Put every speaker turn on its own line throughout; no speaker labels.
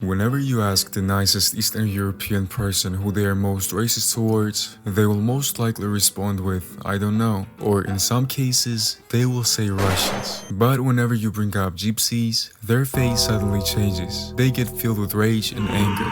Whenever you ask the nicest Eastern European person who they are most racist towards, they will most likely respond with, I don't know, or in some cases, they will say Russians. But whenever you bring up Gypsies, their face suddenly changes. They get filled with rage and anger.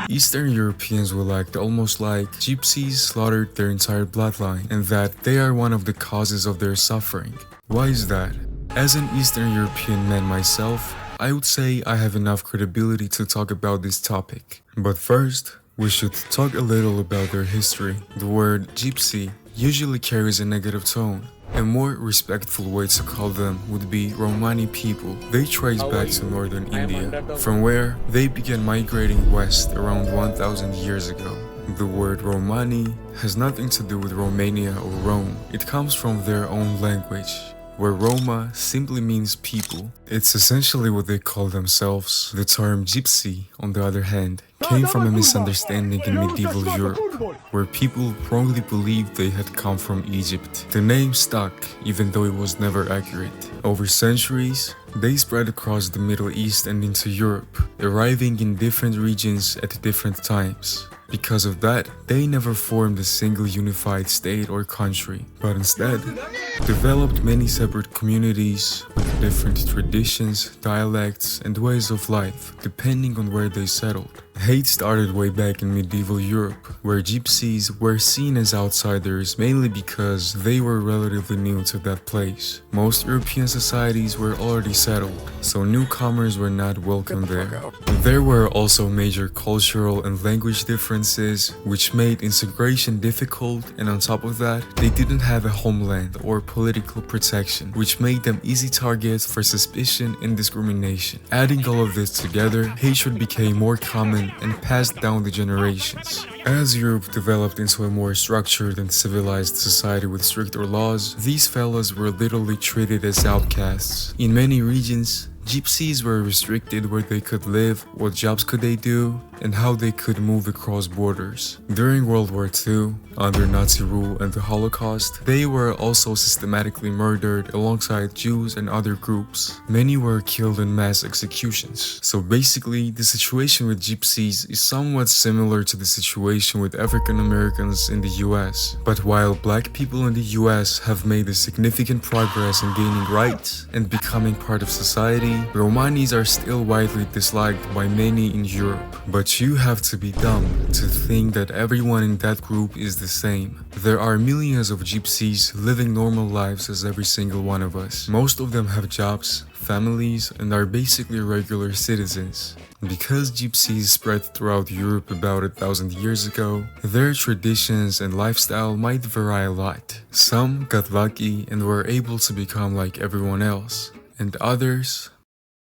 Eastern Europeans will act almost like Gypsies slaughtered their entire bloodline and that they are one of the causes of their suffering. Why is that? As an Eastern European man myself, I would say I have enough credibility to talk about this topic. But first, we should talk a little about their history. The word gypsy usually carries a negative tone. A more respectful way to call them would be Romani people. They trace back to northern India, from where they began migrating west around 1000 years ago. The word Romani has nothing to do with Romania or Rome. It comes from their own language, where Roma simply means people. It's essentially what they call themselves. The term gypsy, on the other hand, came from a misunderstanding in medieval Europe, where people wrongly believed they had come from Egypt. The name stuck, even though it was never accurate. Over centuries, they spread across the Middle East and into Europe, arriving in different regions at different times. Because of that, they never formed a single unified state or country, but instead developed many separate communities with different traditions, dialects, and ways of life, depending on where they settled. Hate started way back in medieval Europe, where gypsies were seen as outsiders mainly because they were relatively new to that place. Most European societies were already settled, so newcomers were not welcome there. There were also major cultural and language differences, which made integration difficult, and on top of that, they didn't have a homeland or political protection, which made them easy targets for suspicion and discrimination. Adding all of this together, hatred became more common and passed down the generations. As Europe developed into a more structured and civilized society with stricter laws, these fellas were literally treated as outcasts. In many regions, gypsies were restricted where they could live, what jobs could they do, and how they could move across borders. During World War II, under Nazi rule and the Holocaust, they were also systematically murdered alongside Jews and other groups. Many were killed in mass executions. So basically, the situation with gypsies is somewhat similar to the situation with African Americans in the US. But while black people in the US have made a significant progress in gaining rights and becoming part of society, Romanis are still widely disliked by many in Europe. But you have to be dumb to think that everyone in that group is the same. There are millions of gypsies living normal lives as every single one of us. Most of them have jobs, families, and are basically regular citizens. Because gypsies spread throughout Europe about 1000 years ago, their traditions and lifestyle might vary a lot. Some got lucky and were able to become like everyone else, and others,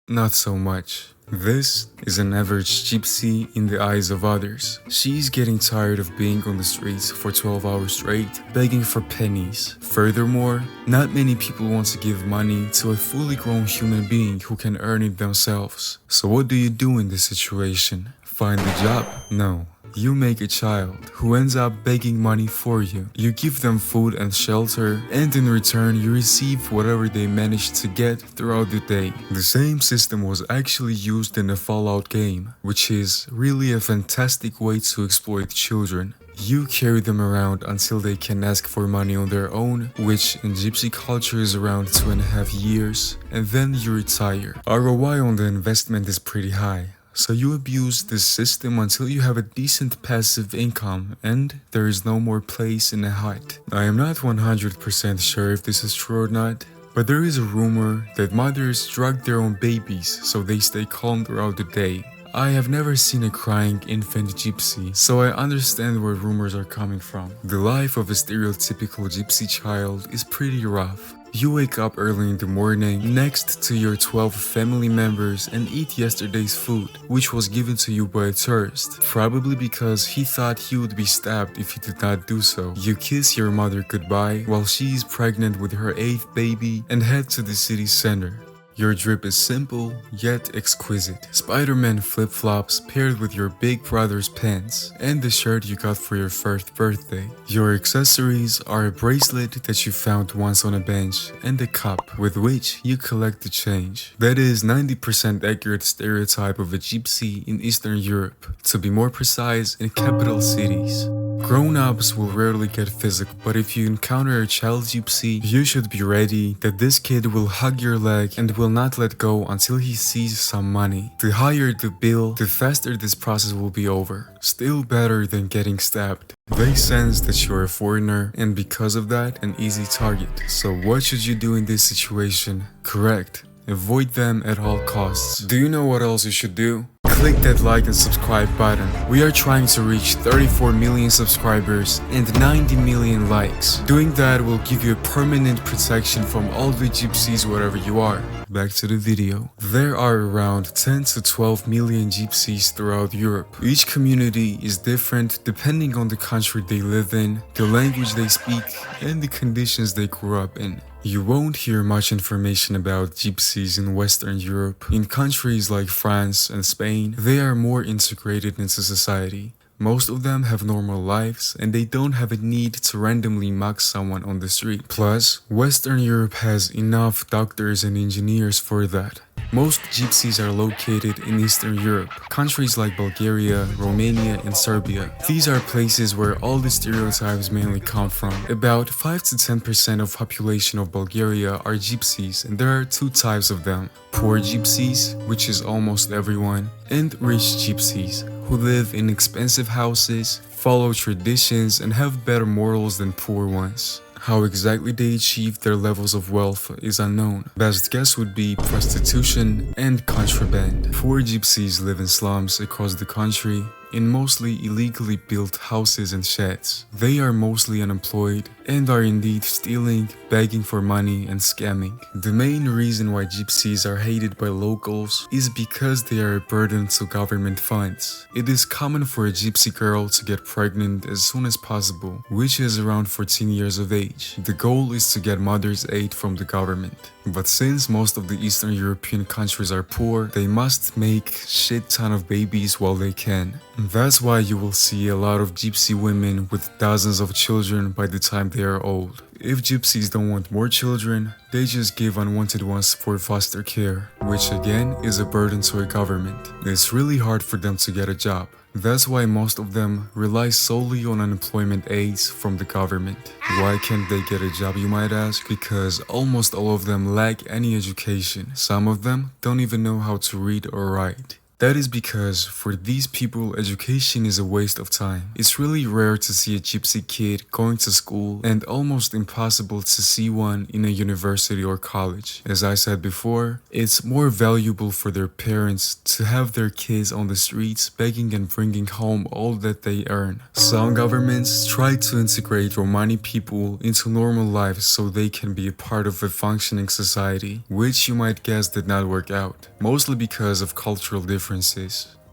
not so much. This is an average gypsy in the eyes of others. She's getting tired of being on the streets for 12 hours straight, begging for pennies. Furthermore, not many people want to give money to a fully grown human being who can earn it themselves. So what do you do in this situation? Find a job? No. You make a child who ends up begging money for you. You give them food and shelter, and in return you receive whatever they managed to get throughout the day. The same system was actually used in the Fallout game, which is really a fantastic way to exploit children. You carry them around until they can ask for money on their own, which in gypsy culture is around 2.5 years, and then you retire. ROI on the investment is pretty high. So you abuse this system until you have a decent passive income and there is no more place in a hut. I am not 100% sure if this is true or not, but there is a rumor that mothers drug their own babies so they stay calm throughout the day. I have never seen a crying infant gypsy, so I understand where rumors are coming from. The life of a stereotypical gypsy child is pretty rough. You wake up early in the morning next to your 12 family members and eat yesterday's food, which was given to you by a tourist, probably because he thought he would be stabbed if you did not do so. You kiss your mother goodbye while she is pregnant with her 8th baby and head to the city center. Your drip is simple, yet exquisite. Spider-Man flip-flops paired with your big brother's pants and the shirt you got for your first birthday. Your accessories are a bracelet that you found once on a bench and a cup with which you collect the change. That is 90% accurate stereotype of a gypsy in Eastern Europe. To be more precise, in capital cities. Grown-ups will rarely get physical, but if you encounter a child gypsy, you should be ready that this kid will hug your leg and will not let go until he sees some money. The higher the bill, the faster this process will be over. Still better than getting stabbed. They sense that you're a foreigner and because of that, an easy target. So what should you do in this situation? Correct. Avoid them at all costs. Do you know what else you should do? Click that like and subscribe button. We are trying to reach 34 million subscribers and 90 million likes. Doing that will give you a permanent protection from all the gypsies wherever you are. Back to the video. There are around 10 to 12 million gypsies throughout Europe. Each community is different depending on the country they live in, the language they speak, and the conditions they grew up in. You won't hear much information about gypsies in Western Europe. In countries like France and Spain, they are more integrated into society. Most of them have normal lives and they don't have a need to randomly mug someone on the street. Plus, Western Europe has enough doctors and engineers for that. Most gypsies are located in Eastern Europe, countries like Bulgaria, Romania, and Serbia. These are places where all the stereotypes mainly come from. About 5 to 10% of population of Bulgaria are gypsies, and there are two types of them. Poor gypsies, which is almost everyone, and rich gypsies, who live in expensive houses, follow traditions, and have better morals than poor ones. How exactly they achieve their levels of wealth is unknown. Best guess would be prostitution and contraband. Poor gypsies live in slums across the country, in mostly illegally built houses and sheds. They are mostly unemployed and are indeed stealing, begging for money, and scamming. The main reason why gypsies are hated by locals is because they are a burden to government funds. It is common for a gypsy girl to get pregnant as soon as possible, which is around 14 years of age. The goal is to get mother's aid from the government. But since most of the Eastern European countries are poor, they must make shit ton of babies while they can. That's why you will see a lot of gypsy women with dozens of children by the time they are old. If gypsies don't want more children, they just give unwanted ones for foster care, which again is a burden to a government. It's really hard for them to get a job. That's why most of them rely solely on unemployment aids from the government. Why can't they get a job, you might ask? Because almost all of them lack any education. Some of them don't even know how to read or write. That is because for these people, education is a waste of time. It's really rare to see a gypsy kid going to school and almost impossible to see one in a university or college. As I said before, it's more valuable for their parents to have their kids on the streets begging and bringing home all that they earn. Some governments try to integrate Romani people into normal life so they can be a part of a functioning society, which you might guess did not work out, mostly because of cultural differences.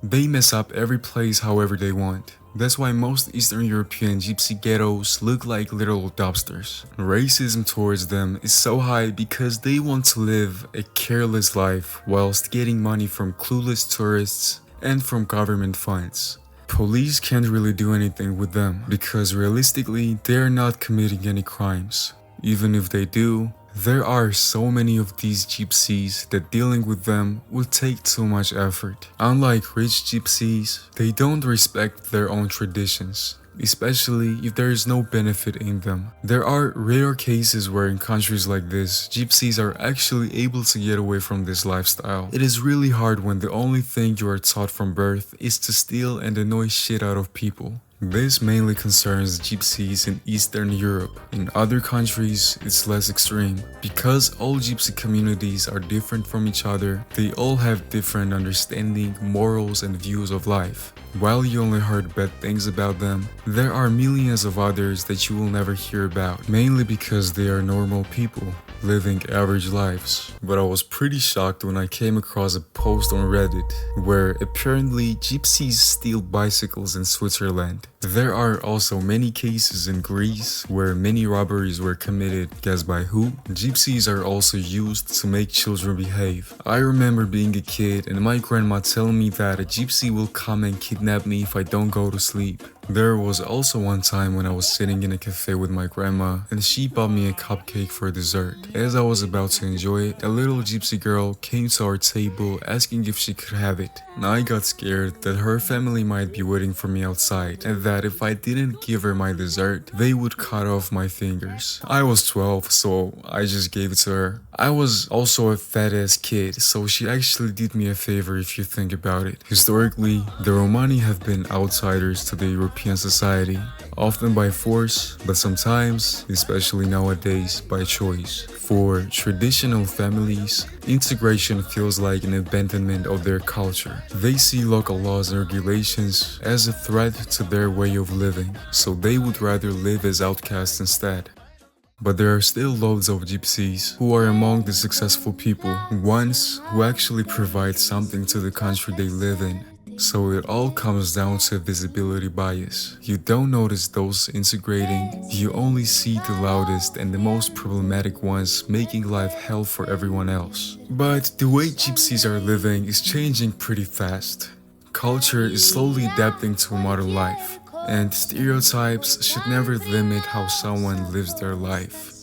They mess up every place however they want. That's why most Eastern European gypsy ghettos look like little dumpsters. Racism towards them is so high because they want to live a careless life whilst getting money from clueless tourists and from government funds. Police can't really do anything with them because realistically they are not committing any crimes. Even if they do, there are so many of these gypsies that dealing with them would take too much effort. Unlike rich gypsies, they don't respect their own traditions, especially if there is no benefit in them. There are rare cases where in countries like this, gypsies are actually able to get away from this lifestyle. It is really hard when the only thing you are taught from birth is to steal and annoy shit out of people. This mainly concerns gypsies in Eastern Europe. In other countries, it's less extreme. Because all gypsy communities are different from each other, they all have different understanding, morals, and views of life. While you only heard bad things about them, there are millions of others that you will never hear about, mainly because they are normal people. living average lives. But I was pretty shocked when I came across a post on Reddit where apparently gypsies steal bicycles in Switzerland. There are also many cases in Greece where many robberies were committed. Guess by who? Gypsies are also used to make children behave. I remember being a kid and my grandma telling me that a gypsy will come and kidnap me if I don't go to sleep. There was also one time when I was sitting in a cafe with my grandma and she bought me a cupcake for dessert. As I was about to enjoy it, a little gypsy girl came to our table asking if she could have it. Now I got scared that her family might be waiting for me outside and that if I didn't give her my dessert, they would cut off my fingers. I was 12, so I just gave it to her. I was also a fat ass kid, so she actually did me a favor if you think about it. Historically, the Romani have been outsiders to the European society, often by force, but sometimes, especially nowadays, by choice. For traditional families, integration feels like an abandonment of their culture. They see local laws and regulations as a threat to their way of living, so they would rather live as outcasts instead. But there are still loads of gypsies who are among the successful people, ones who actually provide something to the country they live in. So it all comes down to visibility bias. You don't notice those integrating, you only see the loudest and the most problematic ones making life hell for everyone else. But the way gypsies are living is changing pretty fast. Culture is slowly adapting to modern life, and stereotypes should never limit how someone lives their life.